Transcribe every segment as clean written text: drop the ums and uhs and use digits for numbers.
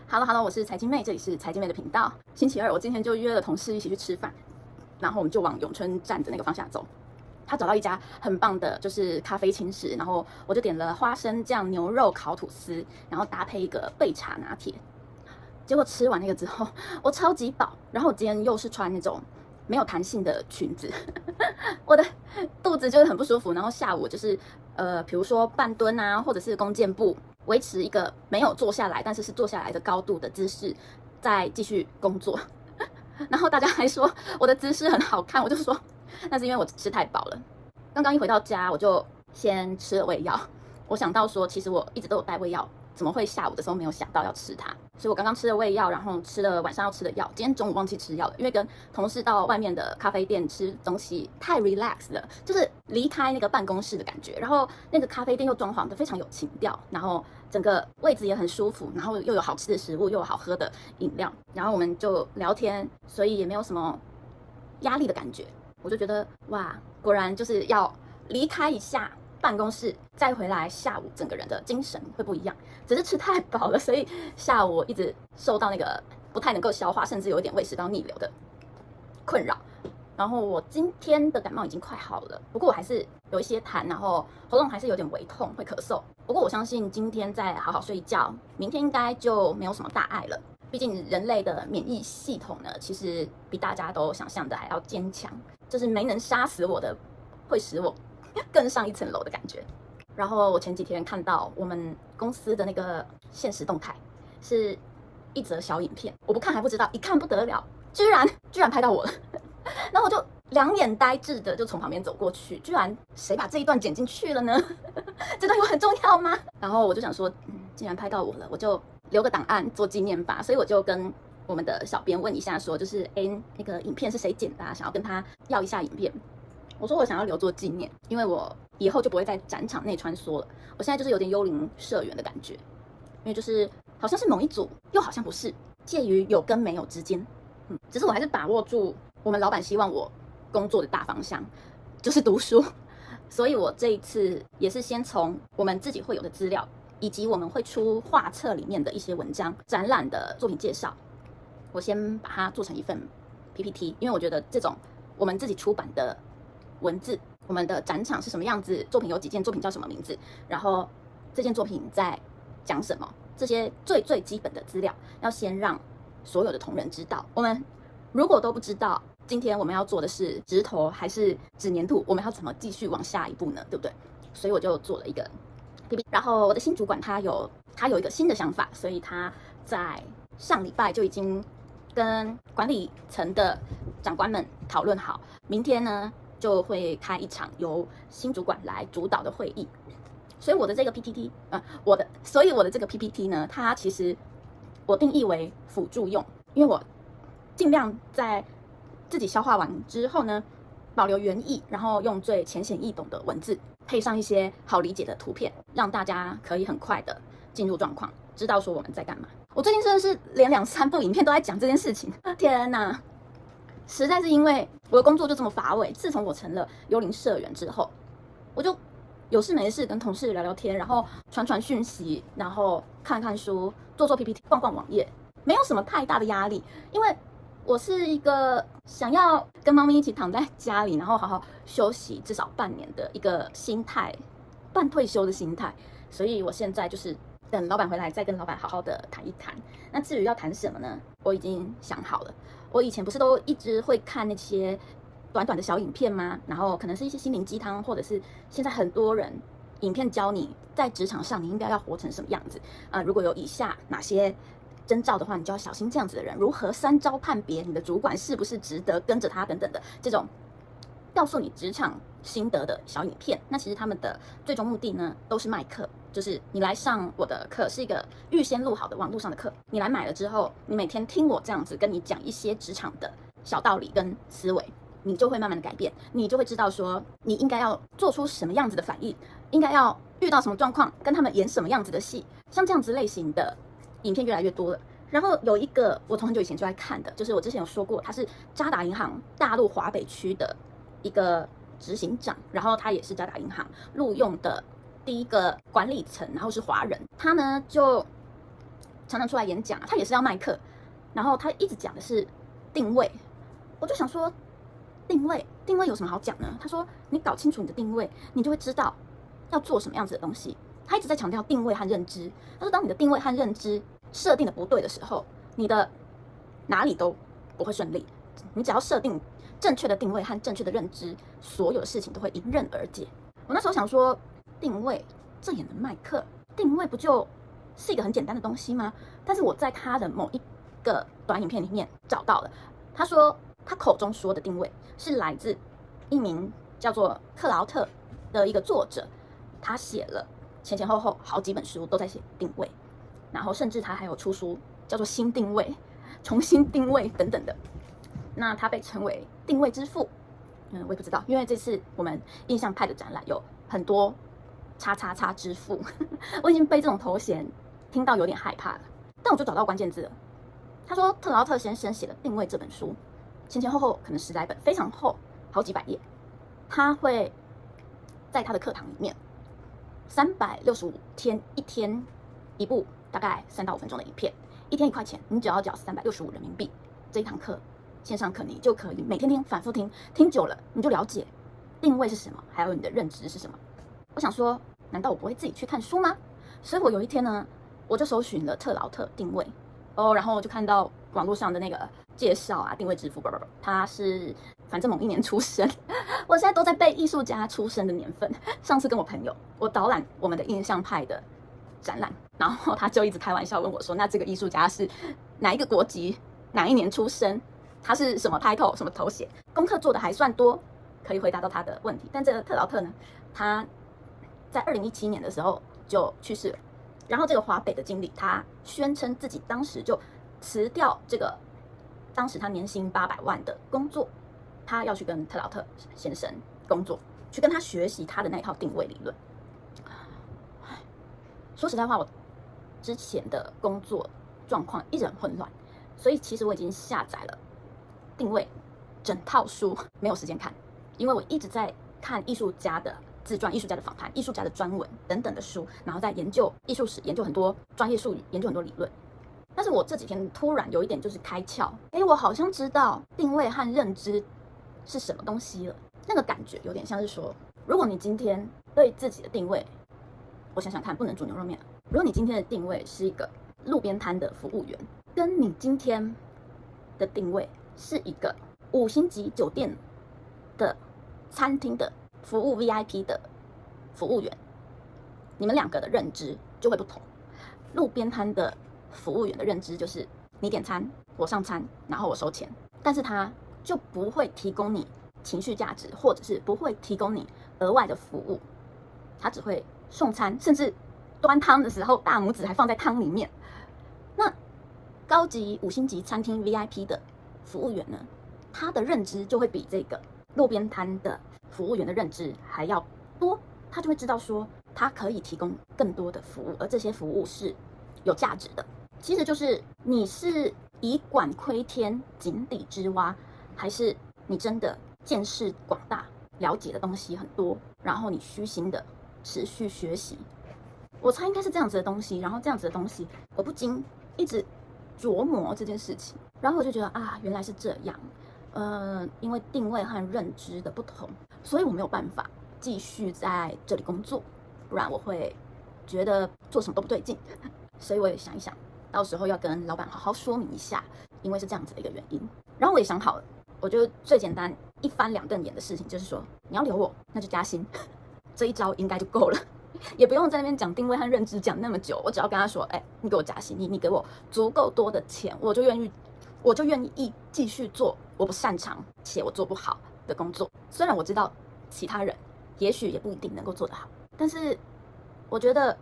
Hello，我是财经妹，这里是财经妹的频道。星期二，我今天就约了同事一起去吃饭，然后我们就往永春站的那个方向走。他找到一家很棒的，就是咖啡轻食，然后我就点了花生酱牛肉烤吐司，然后搭配一个焙茶拿铁。结果吃完那个之后，我超级饱，然后我今天又是穿那种没有弹性的裙子，我的肚子就是很不舒服。然后下午就是比如说半蹲啊，或者是弓箭步，维持一个没有坐下来，但是是坐下来的高度的姿势，再继续工作。然后大家还说我的姿势很好看，我就说那是因为我吃太饱了。刚刚一回到家，我就先吃了胃药。我想到说，其实我一直都有带胃药，怎么会下午的时候没有想到要吃它？所以我刚刚吃了胃药，然后吃了晚上要吃的药。今天中午忘记吃药了，因为跟同事到外面的咖啡店吃东西太 relax 了，就是离开那个办公室的感觉。然后那个咖啡店又装潢得非常有情调，然后整个位置也很舒服，然后又有好吃的食物，又有好喝的饮料，然后我们就聊天，所以也没有什么压力的感觉。我就觉得哇，果然就是要离开一下办公室，再回来，下午整个人的精神会不一样。只是吃太饱了，所以下午我一直受到那个不太能够消化，甚至有一点胃食道逆流的困扰。然后我今天的感冒已经快好了，不过我还是有一些痰，然后喉咙还是有点微痛，会咳嗽。不过我相信今天再好好睡一觉，明天应该就没有什么大碍了。毕竟人类的免疫系统呢，其实比大家都想象的还要坚强，就是没能杀死我的，会使我更上一层楼的感觉。然后我前几天看到我们公司的那个限时动态，是一则小影片，我不看还不知道，一看不得了，居然拍到我了。然后我就两眼呆滞的就从旁边走过去，居然谁把这一段剪进去了呢？这段有很重要吗？然后我就想说，既然拍到我了，我就留个档案做纪念吧。所以我就跟我们的小编问一下说，就是那个影片是谁剪的啊？想要跟他要一下影片。我说我想要留作纪念，因为我以后就不会在展场内穿梭了。我现在就是有点幽灵社员的感觉，因为就是好像是某一组，又好像不是，介于有跟没有之间。只是我还是把握住我们老板希望我工作的大方向，就是读书。所以我这一次也是先从我们自己会有的资料，以及我们会出画册里面的一些文章、展览的作品介绍，我先把它做成一份 PPT， 因为我觉得这种我们自己出版的文字，我们的展场是什么样子，作品有几件，作品叫什么名字，然后这件作品在讲什么，这些最基本的资料要先让所有的同仁知道。我们如果都不知道今天我们要做的是直头还是纸黏土，我们要怎么继续往下一步呢？对不对？所以我就做了一个 PPT。然后我的新主管他有一个新的想法，所以他在上礼拜就已经跟管理层的长官们讨论好，明天呢就会开一场由新主管来主导的会议。所以我的这个 PPT， 我的这个 PPT 呢，它其实我定义为辅助用，因为我尽量在自己消化完之后呢，保留原意，然后用最浅显易懂的文字，配上一些好理解的图片，让大家可以很快的进入状况，知道说我们在干嘛。我最近真的是连2-3部影片都在讲这件事情，天哪！实在是因为我的工作就这么乏味。自从我成了幽灵社员之后，我就有事没事跟同事聊聊天，然后传讯息，然后看看书，做 PPT， 逛网页，没有什么太大的压力。因为我是一个想要跟猫咪一起躺在家里，然后好好休息至少半年的一个心态，半退休的心态。所以我现在就是等老板回来，再跟老板好好的谈一谈。那至于要谈什么呢？我已经想好了。我以前不是都一直会看那些短短的小影片吗？然后可能是一些心灵鸡汤，或者是现在很多人影片教你在职场上你应该要活成什么样子。如果有以下哪些征兆的话，你就要小心这样子的人，如何3招判别你的主管是不是值得跟着他等等的这种告诉你职场心得的小影片。那其实他们的最终目的呢，都是卖课，就是你来上我的课是一个预先录好的网络上的课，你来买了之后，你每天听我这样子跟你讲一些职场的小道理跟思维，你就会慢慢的改变，你就会知道说你应该要做出什么样子的反应，应该要遇到什么状况，跟他们演什么样子的戏。像这样子类型的影片越来越多了。然后有一个我从很久以前就在看的，就是我之前有说过，他是渣打银行大陆华北区的一个执行长，然后他也是渣打银行录用的第一个管理层，然后是华人。他呢就常常出来演讲，他也是要卖课，然后他一直讲的是定位，我就想说，定位有什么好讲呢？他说你搞清楚你的定位，你就会知道要做什么样子的东西。他一直在强调定位和认知，他说当你的定位和认知设定的不对的时候，你的哪里都不会顺利。你只要设定正确的定位和正确的认知，所有的事情都会迎刃而解。我那时候想说，定位这也能卖课？定位不就是一个很简单的东西吗？但是我在他的某一个短影片里面找到了，他说他口中说的定位是来自一名叫做克劳特的一个作者，他写了前前后后好几本书都在写定位，然后甚至他还有出书叫做新定位、重新定位等等的。那他被称为定位之父。我也不知道，因为这次我们印象派的展览有很多叉叉叉之父，我已经被这种头衔听到有点害怕了。但我就找到关键字了。他说特劳特先生写的《定位》这本书，前前后后可能10来本，非常厚，好几百页。他会在他的课堂里面365天，一天一部，大概3到5分钟的影片，一天1块钱，你只要缴365人民币，这一堂课线上课你就可以每天听，反复听，听久了你就了解定位是什么，还有你的认知是什么。我想说，难道我不会自己去看书吗？所以我有一天呢，我就搜寻了特劳特定位然后我就看到网络上的那个介绍啊，定位之父，他是反正某一年出生，我现在都在背艺术家出生的年份。上次跟我朋友，我导览我们的印象派的展览，然后他就一直开玩笑问我说，那这个艺术家是哪一个国籍，哪一年出生，他是什么 title 什么头衔，功课做的还算多，可以回答到他的问题。但这个特劳特呢，他在2017年的时候就去世了。然后这个华北的经理，他宣称自己当时就辞掉这个当时他年薪800万的工作，他要去跟特劳特先生工作，去跟他学习他的那一套定位理论。说实在话，我之前的工作状况一直很混乱，所以其实我已经下载了定位整套书，没有时间看，因为我一直在看艺术家的自传、艺术家的访谈、艺术家的专文等等的书，然后在研究艺术史，研究很多专业术语，研究很多理论。但是我这几天突然有一点就是开窍，我好像知道定位和认知是什么东西了。那个感觉有点像是说，如果你今天对自己的定位，我想想看，不能煮牛肉面。如果你今天的定位是一个路边摊的服务员，跟你今天的定位是一个5星级酒店的餐厅的服务 VIP 的服务员，你们两个的认知就会不同。路边摊的服务员的认知就是你点餐，我上餐，然后我收钱，但是他就不会提供你情绪价值，或者是不会提供你额外的服务，他只会送餐，甚至端汤的时候大拇指还放在汤里面。那高级5星级餐厅 VIP 的服务员呢，他的认知就会比这个路边摊的服务员的认知还要多，他就会知道说他可以提供更多的服务，而这些服务是有价值的。其实就是你是以管窥天、井底之蛙，还是你真的见识广大，了解的东西很多，然后你虚心的持续学习。我猜应该是这样子的东西，然后这样子的东西我不禁一直琢磨这件事情，然后我就觉得啊，原来是这样。因为定位和认知的不同，所以我没有办法继续在这里工作，不然我会觉得做什么都不对劲。所以我也想一想，到时候要跟老板好好说明一下，因为是这样子的一个原因。然后我也想好了，我觉得最简单一翻两瞪眼的事情就是说，你要留我，那就加薪，这一招应该就够了，也不用在那边讲定位和认知讲那么久。我只要跟他说，你给我加薪，你给我足够多的钱，我就愿意继续做我不擅长且我做不好的工作。虽然我知道其他人也许也不一定能够做得好，但是我觉得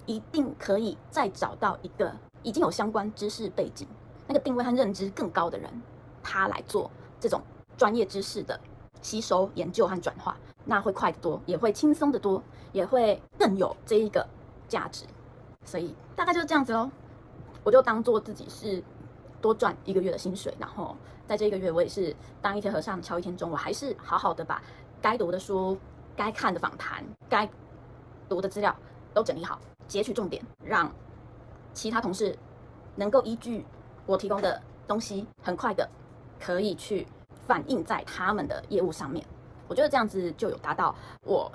一定可以再找到一个已经有相关知识背景、那个定位和认知更高的人，他来做这种专业知识的吸收、研究和转化，那会快得多，也会轻松得多，也会更有这一个价值。所以大概就是这样子咯，我就当做自己是多赚1个月的薪水，然后在这1个月我也是当一天和尚敲一天钟，我还是好好的把该读的书、该看的访谈、该读的资料都整理好，截取重点，让其他同事能够依据我提供的东西，很快的可以去反映在他们的业务上面。我觉得这样子就有达到我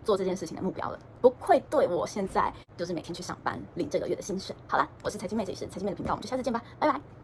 做这件事情的目标了，不愧对我现在就是每天去上班领这个月的薪水。好啦，我是财经妹，这里是财经妹的频道，我们就下次见吧，拜拜。